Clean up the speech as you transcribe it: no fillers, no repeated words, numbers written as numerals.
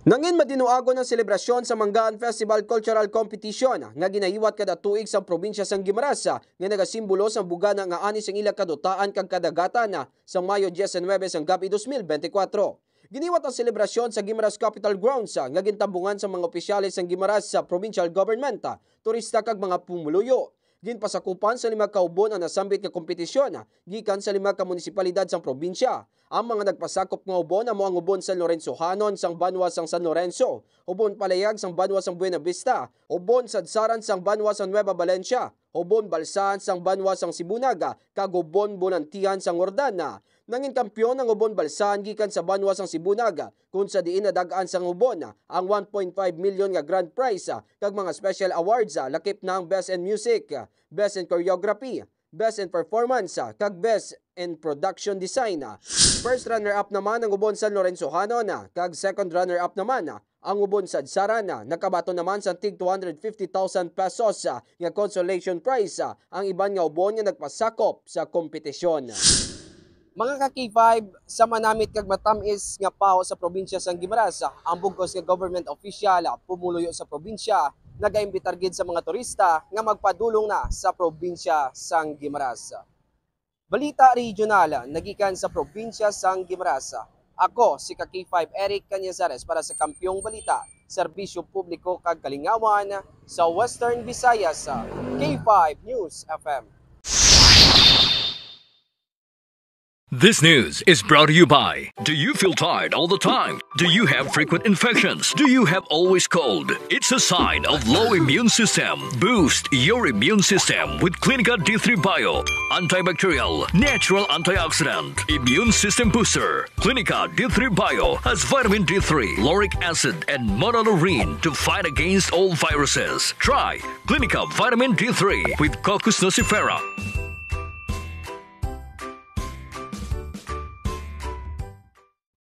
Nangin madinuago ng selebrasyon sa Manggaan Festival Cultural Competition nga ginahiwat kada tuig sa probinsya sang Guimaras nga nagasimbolo sa bugana nga ani sang ila kadutaan kag kadagatan sa Mayo 19 sang gabi 2024. Giniwat ang selebrasyon sa Guimaras Capital Grounds nga gintambungan sa mga opisyales sang Guimaras sa provincial government, turista kag mga pumuluyo. Ginpasakupan sa 5 kaubon ang nasambit nga kompetisyon gikan sa 5 ka munisipalidad sang probinsya. Ang mga nagpasakop nga ubon amo ang ubon San Lorenzo Hanon sang Banwa sang San Lorenzo, ubon Palayag sang Banwa sang Buena Vista, ubon Sadsaran sang Banwa sang Nueva Valencia, ubon Balsaan sang Banwa sang Sibunaga, kag ubon Bonantian sang Ordana. Nangin kampiyon ang ubon Balsaan gikan sa Banwa sang Sibunaga, kung sa diin nadagaan sang ubon ang 1.5 million nga grand prize kag mga special awards lakip na ang Best in Music, Best in Choreography, Best in Performance, kag Best in Production Design. First runner-up naman ang ubon San Lorenzo Hanon, kag second runner-up naman ang ubon Sadsaran. Nakabato naman sa tig 250,000 pesos nga consolation prize ang iban nga ubon nga nagpasakop sa kompetisyon. Mga ka-K5, sa manamit kag matamis nga paho sa probinsya sang Guimaras, ang bugos nga government official pumuluyo sa probinsya nagaimbitar gid sa mga turista nga magpadulong na sa probinsya sang Guimaras. Balita regional nagikan sa probinsya sang Guimaras. Ako si ka-K5 Eric Canyazares para sa Kampyong Balita, Serbisyo Publiko kag Kalingawan sa Western Visayas, K5 News FM. This news is brought to you by, do you feel tired all the time? Do you have frequent infections? Do you have always cold? It's a sign of low immune system. Boost your immune system with Clinica D3 Bio. Antibacterial, natural antioxidant, immune system booster. Clinica D3 Bio has vitamin D3, lauric acid, and monolurine to fight against all viruses. Try Clinica Vitamin D3 with Coccus nocifera.